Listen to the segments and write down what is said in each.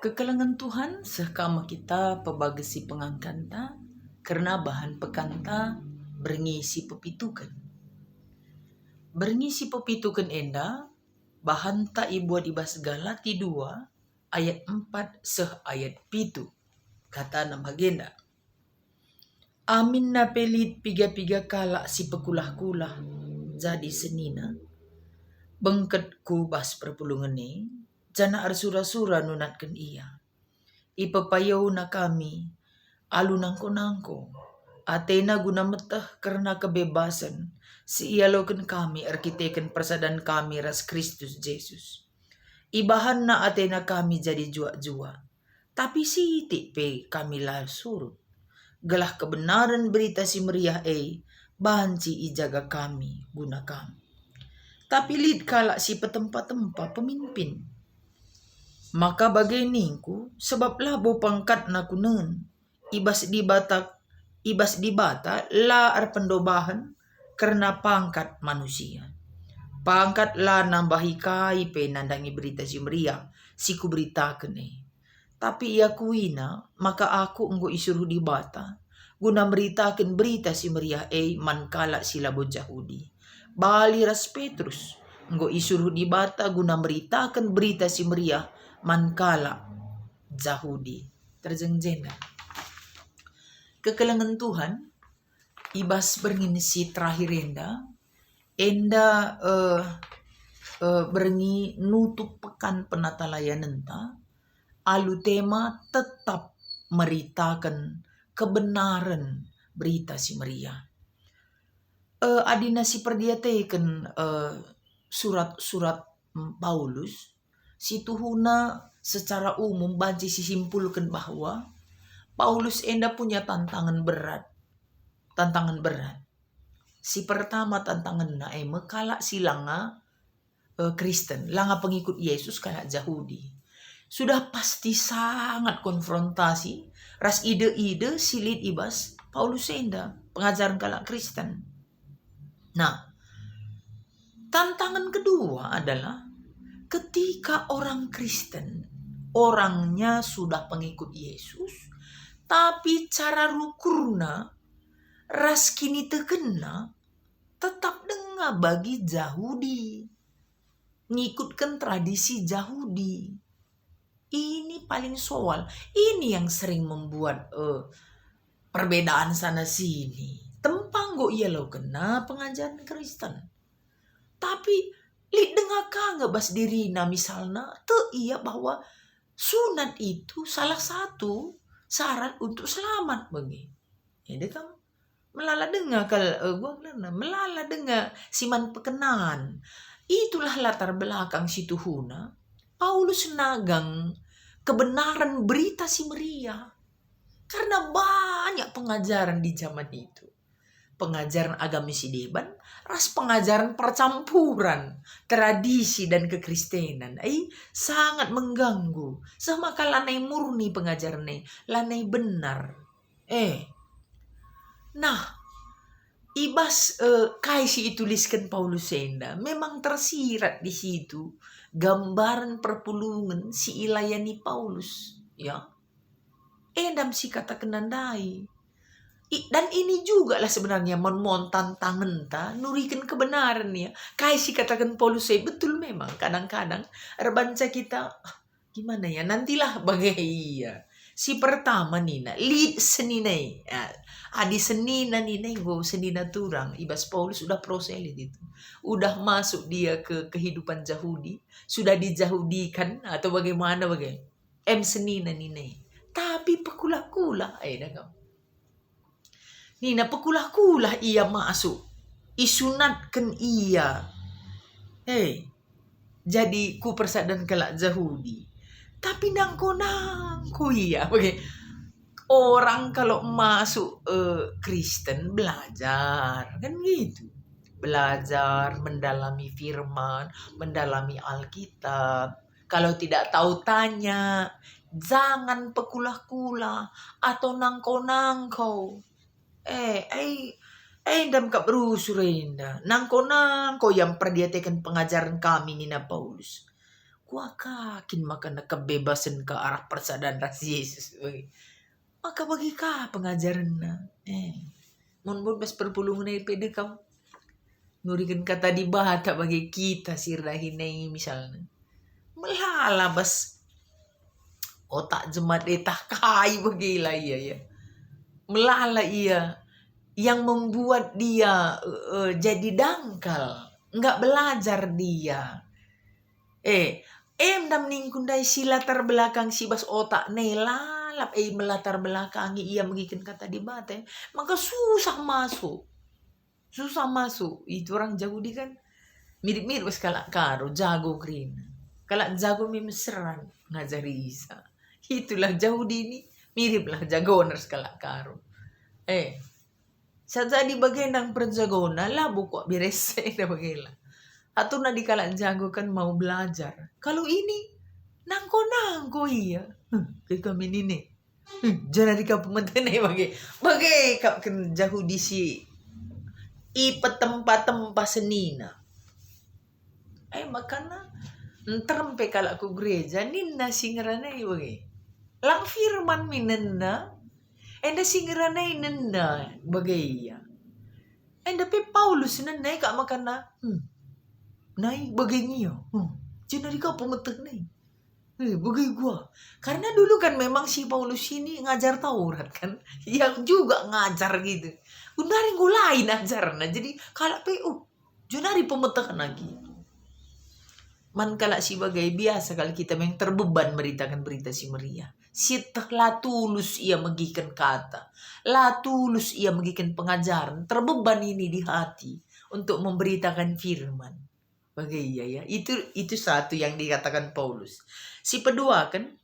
Kekalangan Tuhan sekama kita pebagasi pengangkanta karena bahan pekanta berngisi pepitukan. Berngisi pepitukan enda bahan ta ibuat ibas Galati 2 ayat 4 seh ayat pitu. Kata nama agenda. Amin na pelit piga-piga kala si pekulah-kulah jadi senina. Bengketku bas perpulungan ni jana arsura-sura nunatkan iya. Ipapayaw na kami, alu nangko-nangko, atena guna metah karena kebebasan, si iyalokan kami arkiteken persadan kami ras Kristus Jesus. Ibahan na atena kami jadi jua-jua, tapi siti pe kami lah surut. Gelah kebenaran berita si meriah banci ijaga kami guna kami. Tapi lid kala si petempa-tempa pemimpin. Maka bageningku sebab labo pangkat na kunen ibas di bata la pendobahan karena pangkat manusia. Pangkat la nambahi kai pe nandangi berita si meriah si ku beritakan Tapi ia kuina maka aku enggo isuruh di bata guna beritakan berita si meriah mankala sila Yahudi. Bali ras Petrus enggo isuruh di bata guna beritakan berita si meriah mankala Yahudi. Terjengjena. Kekalangan Tuhan ibas berngisi terakhir enda berengi nutup pekan penatalayan enta alu tema tetap meritakan kebenaran berita si meriah. Adina si perdiateken surat-surat Paulus si tuhuna secara umum banci simpulkan bahwa Paulus enda punya tantangan berat. Si pertama tantangan na mekala si langa Kristen, langa pengikut Yesus kala Yahudi. Sudah pasti sangat konfrontasi ras ide-ide silit ibas Paulus enda pengajaran kala Kristen. Nah, tantangan kedua adalah ketika orang Kristen, orangnya sudah pengikut Yesus, tapi cara rukurna ras kini tekena tetap dengar bagi Yahudi. Ngikutkan tradisi Yahudi. Ini paling soal. Ini yang sering membuat perbedaan sana sini. Tempang go iya lo kena pengajaran Kristen. Tapi li dengar ka ngebas dirina misalnya iya bahwa sunat itu salah satu syarat untuk selamat bagi. Jadi kan melala dengar melala dengar siman pekenan. Itulah latar belakang si tuhuna Paulus nagang kebenaran berita si meriah. Karena banyak pengajaran di zaman itu. Pengajaran agamis deban, ras pengajaran percampuran tradisi dan kekristenan sangat mengganggu. Sama kalanai murni pengajarannya, lanai benar. Nah, ibas kaisi ituliskan Paulus enda memang tersirat di situ gambaran perpulungan si ilayani Paulus, ya. Endam si kata kenandai. Dan ini juga lah sebenarnya mon tantangan ta nurikan kebenaran ya. Kaisi katakan Paulus betul memang kadang-kadang rebanca kita gimana ya nantilah bagaimana. Si pertama nina lead seninai. Adi senina nina go senina turang ibas Paulus sudah proselit itu. Udah masuk dia ke kehidupan Yahudi, sudah dijahudikan atau bagaimana. Senina nina. Tapi pekulah-kulah Nina pekulah-kulah ia masuk. Isunatkan ia. Jadi ku persadan kelak Yahudi. Tapi nangko iya. Orang kalau masuk Kristen belajar. Kan gitu. Belajar, mendalami firman, mendalami Alkitab. Kalau tidak tahu tanya. Jangan pekulah-kulah atau nangko-nangko. Endam kak berusur enda. Nangko yang perdiatekan pengajaran kami Nina Paulus. gua kakin makana kebebasan ke arah persadaran ras Yesus. Maka bagi ka pengajaran na. Mun bas perpulungan na pwede kam. Nurikan kata di bata bagi kita sirahinay misalnya. Melalabas otak jemaat etah kai bagila iya ya. Melala iya yang membuat dia jadi dangkal, nggak belajar dia. Dam ningkundai si latar belakang si bas otak nelalap melatar belakangi ia mengikin kata di mata, maka susah masuk itu orang Yahudi kan mirip-mirip sekala karo jago green kalau jago mesran ngajari Isa itulah Yahudi ini miriplah jagoner sekala karo saja di bagian yang perjagona lah buku beres na bagela atau na dikala jago kan mau belajar kalau ini nangko iya kayak kami ini jangan di kampung mentene bagai kau kan Yahudi si tempat senina. Makana terempe kalau aku gereja ninna singerana iwage. Lang firman minenna. Enda singerana inenna bagaya. Enda pe Paulus nenna kak makana. Nai bagainya. Jangan di kau pemetek nai. Bagai gua. Karena dulu kan memang si Paulus ini ngajar Taurat kan. Yang juga ngajar gitu. Undari gue lain ajarna. Jadi kalau PU junari pemetak lagi. Man kalau si bagai biasa kalau kita memang terbeban beritakan berita si Maria. Setelah tulus ia megikan kata. La tulus ia megikan pengajaran. Terbeban ini di hati untuk memberitakan firman. Bagai ya. Itu satu yang dikatakan Paulus. Si kedua kan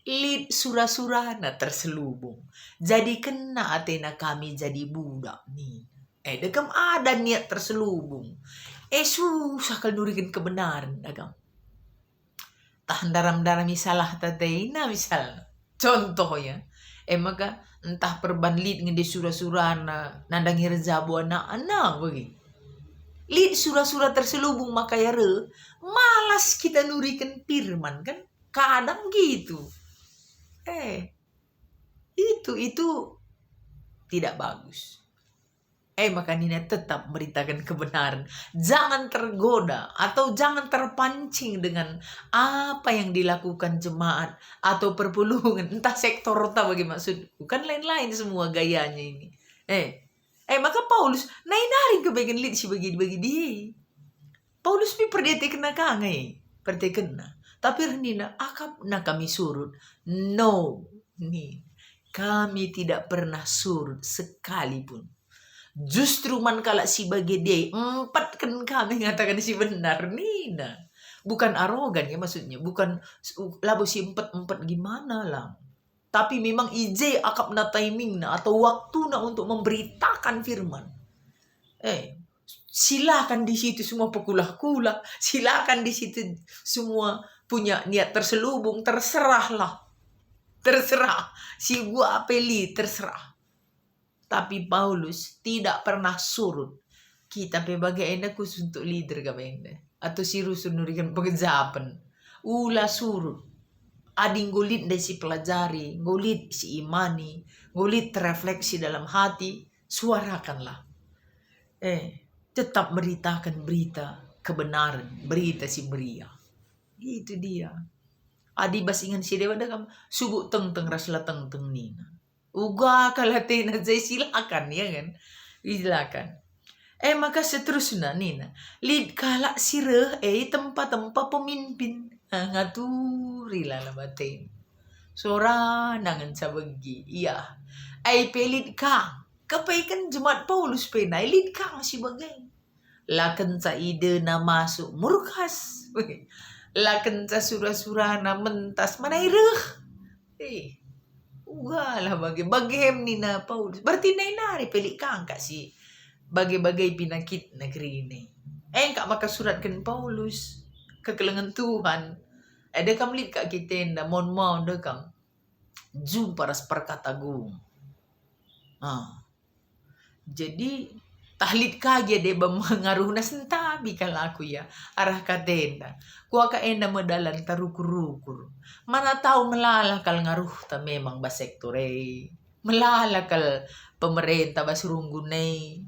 lid surah-surahna terselubung. Jadi kena atena kami jadi budak nih. Dekam ada niat terselubung. Susah kalau nurikin kebenaran dagam. Tahan daram-daram misalah tateina misal. Contohnya. Maka entah perban lid ngedi surah-surahna nandang hirzabu anak-anak bagi. Lid surah-surah terselubung maka ya malas kita nurikan firman kan. Kadang gitu. Itu tidak bagus. Maka Nina tetap beritakan kebenaran. Jangan tergoda atau jangan terpancing dengan apa yang dilakukan jemaat atau perpulungan. Entah sektor atau bagi maksudku. Kan lain-lain semua gayanya ini. Maka Paulus naik-naring kebaikan lid si bagi dia. Paulus pi perdete kena kangai. Perdete kena. Tapi Nina akap na kami surut. No. Nih, kami tidak pernah surut sekalipun. Justru man kala si bagi dia 4 kan kami ngatakan si benar Nina. Bukan arogan ya maksudnya. Bukan labu si 4 gimana lah. Tapi memang ije akap na timing na atau waktu na untuk memberitakan firman. Silakan di situ semua pekulah-kulah. Silakan di situ semua punya niat terselubung. Terserahlah. Terserah. Si gua apeli terserah. Tapi Paulus tidak pernah surut. Kita sebagai enda khusus untuk leader enda. Atau si rusun nurikan pengejapan. Ula surut. Ading gulit dari si pelajari. Gulit si imani. Gulit terefleksi dalam hati. Suarakanlah. Tetap beritakan berita kebenaran. Berita si Maria. Itu dia. Adi basingan si dewa dakam subuk teng rasla teng nina. Uga kalatena jay silakan ya kan. Silakan. Maka seterusnya nina. Lid kala sireh tempat-tempat pemimpin. Ngaturi lah batin. Sora nangan sabagi. Iya. Pelid kang. Kapaikan jemaat Paulus penai lid kang si bagay. Lakan sa ide na masuk murkas. Lakan sa surah-surah na mentas manaireh. Ugalah bagem ni na Paulus. Berarti nari pelik kang kasi bagai-bagai pinakit negeri ini. Kak maka suratkan Paulus kekelengan Tuhan. Dekam lit kak kita na mon dekam. Jumpa ras perkata gum. Jadi Tahlit kaja de ba mengaruh na sentabi kalaku ya arah katenda. Kuaka enda medalan tarukur-rukur. Mana tahu melalakal ngaruh ta memang ba sektore. Melalakal pemerintah ba surunggune.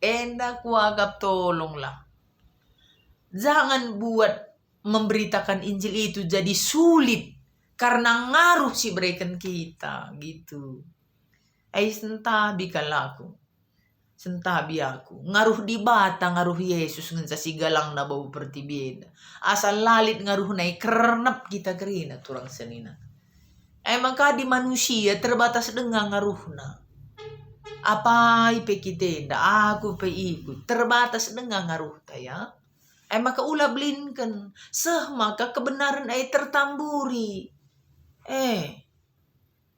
Enda kuagap tolonglah. Jangan buat memberitakan Injil itu jadi sulit karena ngaruh si berikan kita gitu. Sentabi kalaku. Sentabi aku. Ngaruh di bata, ngaruh Yesus ngensa si galang na bau pertibida. Asal lalit ngaruh na kernap kita kerina turang senina. Maka di manusia terbatas dengan ngaruh na. Apa ipe kita aku pe ikut. Terbatas dengan ngaruh ta ya. Maka ulah blinken. Maka kebenaran tertamburi.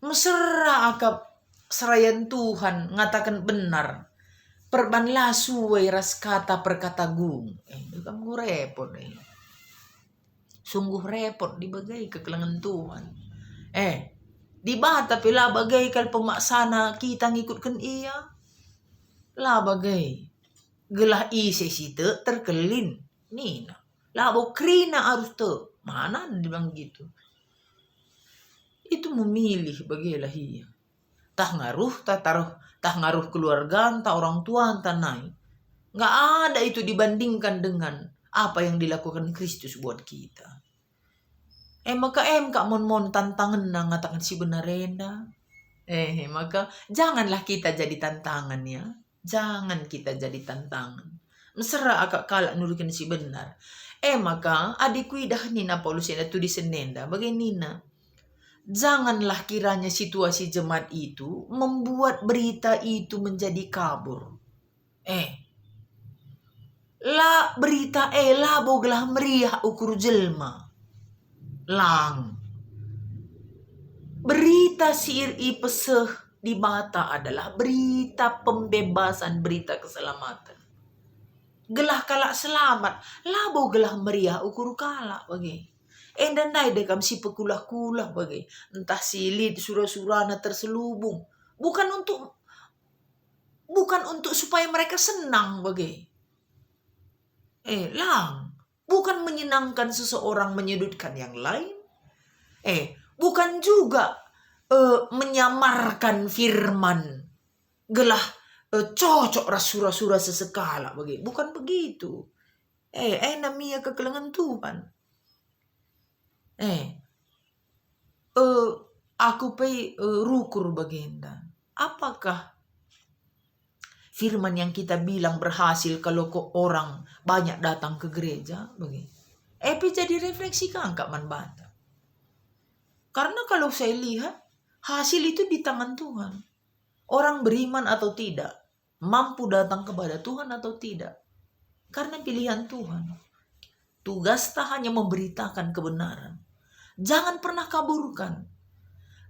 Mesra akap serayan Tuhan ngatakan benar. Perbanlah suwe ras kata perkata gung. Kamu repot. Sungguh repot dibagai kekelangan Tuhan. Di bata pila bagai kal pemaksana kita ngikutkan iya. Lah bagai. Gelah isi site terkelin. Nina. Lah krina harus te. Mana dibilang gitu. Itu memilih bagailah iya. Tah ngaruh, tah ngaruh keluarga, tah orang tua, tah naik. Nggak ada itu dibandingkan dengan apa yang dilakukan Kristus buat kita. Maka kak mon tantangan na ngatakan si benarenda. Maka janganlah kita jadi tantangannya. Jangan kita jadi tantangan. Mesra akak kalak nurukin si benar. Maka adikku idah nina Paulus itu di senenda. Bagai nina. Janganlah kiranya situasi jemaat itu membuat berita itu menjadi kabur. La berita la boglah meriah ukur jelma. Lang. Berita sir peseh di mata adalah berita pembebasan, berita keselamatan. Gelah kalak selamat, la boglah meriah ukur kalak bagi. Dan naik dekam si pekulah-kulah bagai. Entah silit surah-surahnya terselubung. Bukan untuk supaya mereka senang bagai. Lang. Bukan menyenangkan seseorang menyudutkan yang lain. Bukan juga menyamarkan firman. Gelah cocok surah-surah sesekala bagai. Bukan begitu. Namanya kekelangan Tuhan. Aku rukur bagenda. Apakah firman yang kita bilang berhasil kalau kok orang banyak datang ke gereja? Jadi refleksi kak man bata. Karena kalau saya lihat hasil itu di tangan Tuhan. Orang beriman atau tidak, mampu datang kepada Tuhan atau tidak. Karena pilihan Tuhan. Tugas tak hanya memberitakan kebenaran. Jangan pernah kaburkan.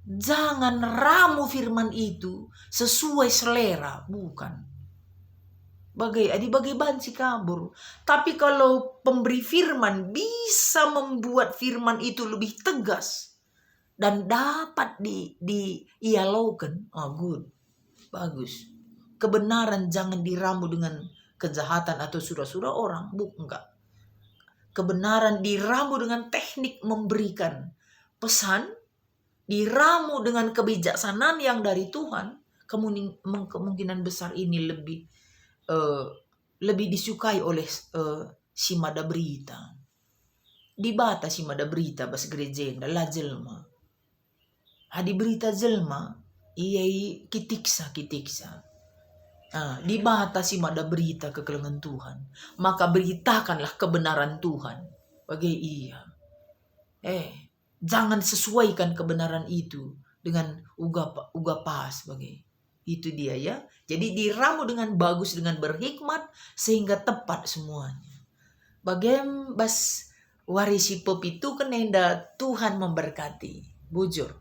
Jangan ramu firman itu sesuai selera. Bukan. Bagai banci kabur. Tapi kalau pemberi firman bisa membuat firman itu lebih tegas. Dan dapat diialaukan. Good. Bagus. Kebenaran jangan diramu dengan kejahatan atau surah-surah orang. Enggak. Kebenaran diramu dengan teknik memberikan pesan, diramu dengan kebijaksanaan yang dari Tuhan, kemungkinan besar ini lebih disukai oleh si mada berita. Dibata si mada berita bas gerejenda lah jelma. Di berita jelma, iya kitiksa. Dibatasi mada berita kekelangan Tuhan. Maka beritakanlah kebenaran Tuhan. Bagai iya. Jangan sesuaikan kebenaran itu dengan uga pas. Bagai. Itu dia ya. Jadi diramu dengan bagus, dengan berhikmat. Sehingga tepat semuanya. Bagaimana bas warisi pop itu kenenda Tuhan memberkati. Bujur.